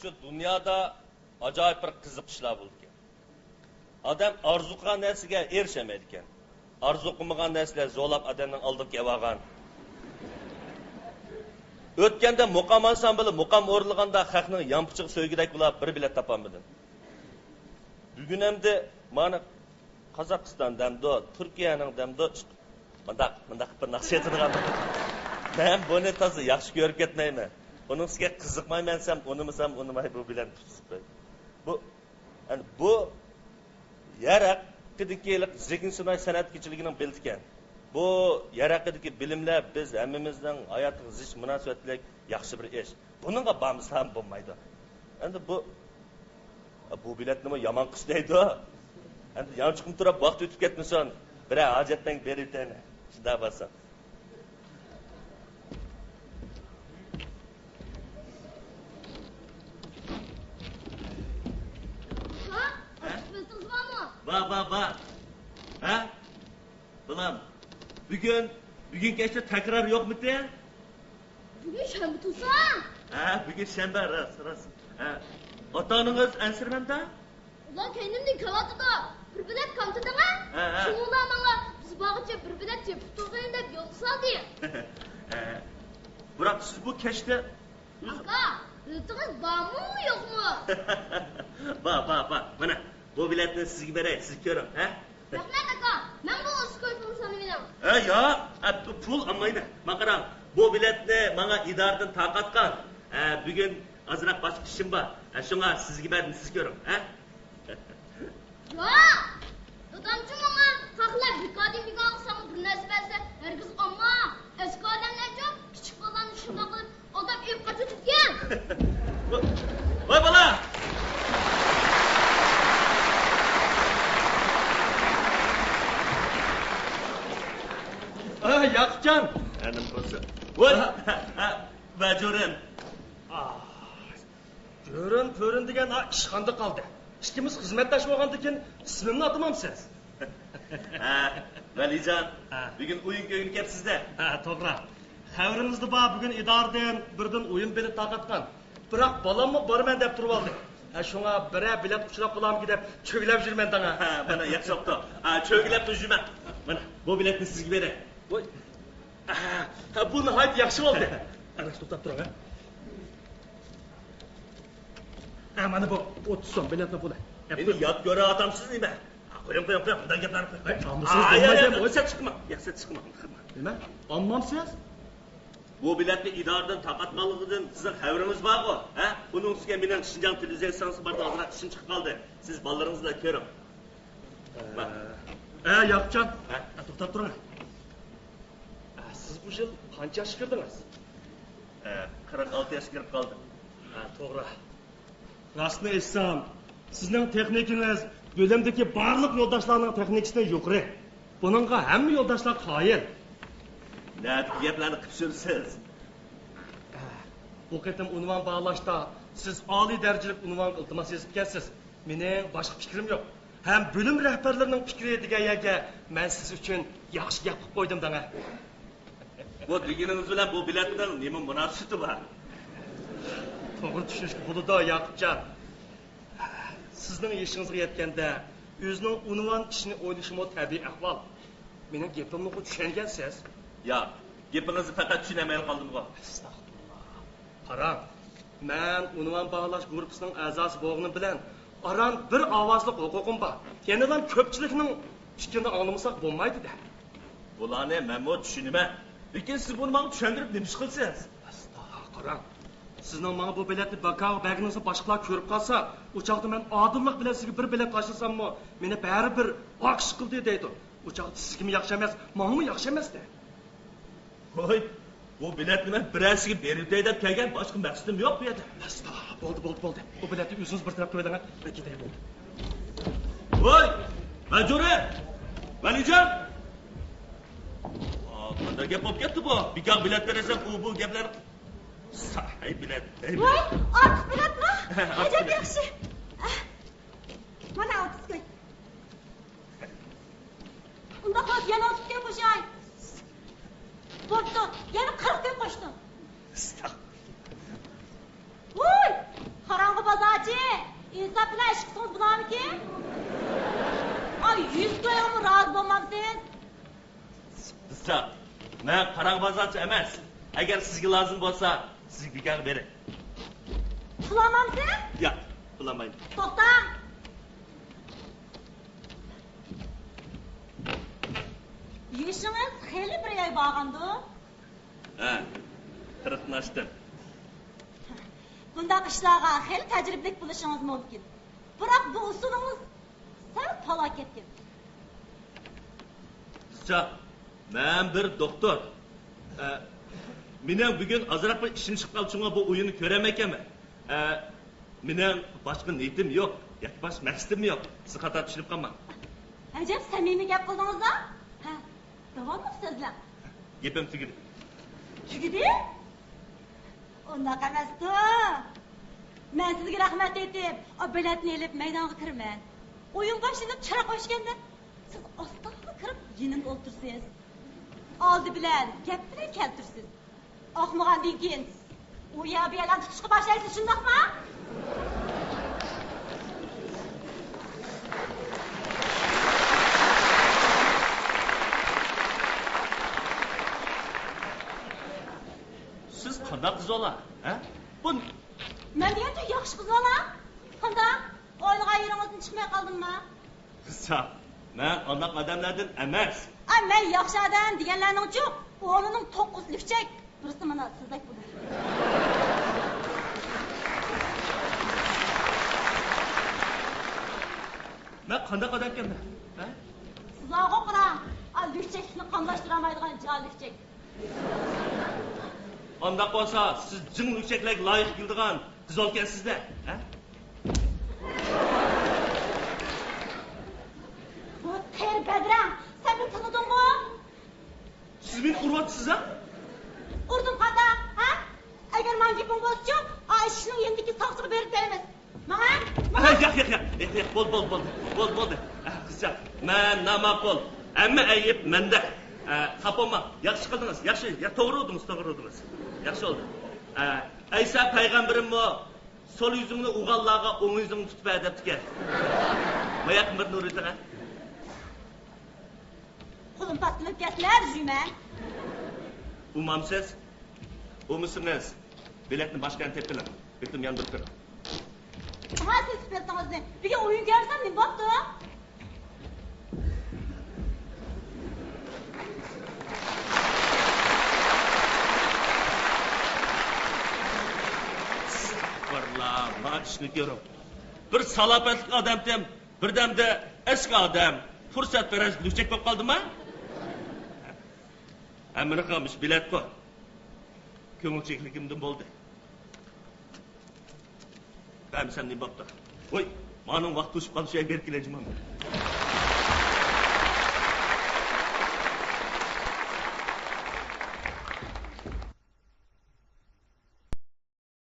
Şu dünyada acayip bir qiziq ishlar bo'ldi. Adam arzu qilgan narsaga erishmaydi ekan. Arzu qilmagan narsalar zo'lab odamning oldiga kelib olgan. O'tganda muqam ansambli muqam o'rlaganda xalqning yampichiq so'ygidek bo'lib bir bilet topolmadim. Bugun hamda mana Qozog'iston damdo, Turkiyaning damdo mındaq bir nasihatini ben buni toza yaxshi ko'rib ketmayman. Onun sizga qiziqmayman desam, unimasam, unimay bu bilan tutib. Bu yaraqidagi zekin sunay san'at kechiligining bildikan. Bu yaraqidagi bilimlar biz hammamizning hayotiga zich munosabatlik yaxshi bir ish. Buningga bormiz ham bo'lmaydi. Endi bu bilet nima yomon qish deydi. Endi yon chiqib turib vaqt o'tib ketmasin, bir hojatdan beraytani. Shunda bo'lsa. Va. Ha? Bulam. Bugün geçti tekrar yok mu diye? Bugün şembe tutsa? Ha, bugün şembe rast. Ha. Otanınız ensirmemde? Ulan kendimden kalatıda bir bilet kantıda mı? Şununla bana biz bağıtça bir bilet yapıp tutayım da yoksa diye. Burak siz bu keşte... Aka, rıhtınız bağ mı yok mu? Ba. Bana. Bu biletini siz gibi vereyim, siz görün, he? Rahmet aka, ben bu olsun koyduğunu sanıyorum. Ya, pul anlayın. Makaram, bu biletini bana idardan takatkan. Bugün azırak başka işim var. Şuna siz gibi verdim, siz görün, he? Ya, adamcım ama haklar bir kadim bir kalksamı bir nesibelse herkes ama eski adamlar çok küçük olanı şuna kılıp adam ev kaçı tutken. Vay bala! Yakcan. Hanım kosu. Vay! Ve Cören. Cören degen işxanda kaldı. İkimiz hizmetdaş bolgandan ismimni atmamsiz. Valican, bugün oyun köyünü kep sizde. To'g'ri. Xabarimizda bor bugun idoradan birdan o'yin bilet taqatgan. Biroq balamni borman deb turib oldi. Shunga bira bilet uchrab qolamki deb cho'gilab yurman tanga. Mana yaxshi bo'pti. Cho'gilab yurman. Mana bu biletni sizga beray. Voy. Bu nihoyat yaxshi bo'ldi. Ana to'xtab tur, mana bu 30 so'm biletni puli. Endi yod ko'ra odamsiz nima? Qo'ying, bundan gaplarni qo'ying. Olmasiz, o'ysa chiqma. Yaxshi chiqma. Nima? Olmamsiz? Bu biletni idoradan taqatganligidan sizning xabaringiz bormi? Ha? Buning ustiga mening Xinjiang televiziyatsiyasi barda ozroq ishim chiqib qoldi. Siz bolalaringiz bilan ko'ring. Yakcan. To'xtab turing. Siz bu yil qancha yoshga kirdingiz? 46 yoshga kirib qoldim. To'g'ri. Rostni aytsam, sizning texnikangiz bo'limdagi barliq yo'ldoshlarning texnikasidan yuqori. Buningga hamma yo'ldoshlar qoyil. Nima gaplarni qilib yursiz? Bu qatam unvon bog'lashda siz oliy darajalik unvon iltimos yozib kelsiz. Mening boshqa fikrim yo'q. Ham bo'lim rahbarlarining fikri degan yerga men siz uchun yaxshi gap qilib qo'ydim danga. Bu deganingiz bilan bu biletning nima munosabati bor? To'g'ri tushunishga bo'ladi, Yaqubjon. Sizning yeshingizga yetganda o'zining unvon ishini o'ylashimo tabiiy ahvol. Mening gapimni tushungansiz? Ya, gapingizni faqat tushunamay qoldim-ku. Astag'firullah. Qarang, men unvon bog'lash guruhining a'zosi bo'lganim bilan aram bir ovozli huquqim bor. Yenidan ko'pchilikning fikrini anglamasak bo'lmaydi-da. Bularni men mo tushunaman. Lekin siz buni menga tushuntirib nima ish qilsiz? Qarang. Sizning menga bu biletni bakao bag'ingizni boshqalar ko'rib qolsa, u chaqda men odillik bilan sizga bir bilet tashlasam-mo, meni bari bir oqish qildi deydi. U chaqda sizga yaxshi emas, menga yaxshi emas-da. Voy, bu biletni men birasiga berib deb kelgan boshqa maqsadim yo'q bu yerda. Bo'ldi. Bu biletni o'zingiz bir taraf qo'ying, men ketay bo'ldi. Voy! Majore! Valijon! Qanday gap bo'lib ketdi bu? Bekor bilet berasam, bu gaplar sahiy bilet. Voy, ortiq biletmi? Ajab yaxshi. Mana 30 ko'y. Unda hozir yana 30 ko'y qo'shay. Bo'pti, yana 40 ko'y qo'shdim. Voy, qarang bozorchi emas. Agar sizga lozim bo'lsa, sizga bekor bering. Pullamamsan? Yo'q, pullanmayman. To'xta. Yeshingiz xeyli bir oy bo'lgandi. Ha, qirqnashdim. Bundaq ishlarga xeyli tajribalik bo'lishingiz mumkin. Biroq bu usulingiz sal falokatga. Qizcha, men bir doktor. Mening bugun azroq bir ishim chiqib qoldi, shunga bu o'yinni ko'ram ekanman. Mening boshqa niyatim yo'q, yoki boshqa maqsadim yo'q. Siz xato tushunib qolmang. Ajab samimiy gap qildingiz-a? Ha, davom etingizlar. Gapim tugadi. Tugadi? Undaqa emas-ku. Men sizga rahmat aytib, biletni olib maydonga kiraman. O'yin boshlanib chiroq qo'yishganda siz ostonga kirib yonimga o'tirsangiz, oldi bilan gap bilan keltirsiz. Oqmagandan keyin u yabiyalarni tutishga boshlaysiz, shundaqmi? Siz qanday qiz ola? Ha? Bu Men degancha yaxshi qiz bola. Qanday? O'yinga yeringizdan chiqmay qoldimmi? qizcha, men anaqa odamlardan emas. Ay, men yaxshi odam deganlarning-chi, o'g'lining 9 lifchak. Birisi mana sizdek bo'ldi. Men qanday odam ekanman? Ha? Sizlarga qarang. Lifchakni qamlashtirolmaydigan jonlikchak. Ondan bo'lsa, siz jin lükçeklarga loyiq keladigan qiz olgansizda, ha? Bu ter bedran. Sen beni tanıdın-mı? Siz beni urvatsınız ha? Urdum qanda, ha? Agar men gapim bo'lsa-chi, ishning endiki saqchig'i berib beramiz. Mana? Yo'q, bo'ldi. Qizcha, men namaqul. Hamma ayib menda. Xapolma, yaxshi qildingiz. Yaxshi, to'g'ri o'rdingiz. Yaxshi oldu. Aysa payg'ambarim bu sol yuzingni o'g'allarga o'ng yuzingni tutib debdikan. Mayaq bir nuridiga. Qo'lim pastilib ketlar, Juma. Umamsiz. Umusunuz. Biletni boshqani tepiling. Bitim yandirib tur. Ha, siz spetsangizni. Bir o'yin ko'rsam nima bo'pti? Ben düşünüyorum. Bir salapetlik adamdım, birden de eski adam. Fırsat veren lüksek bak kaldı mı? Emine kalmış bilet bu. Kömürçeklikimden oldu. Ben sen ne baktı? Oy, manın vakti uçup kalı şeye berk ilacım ama.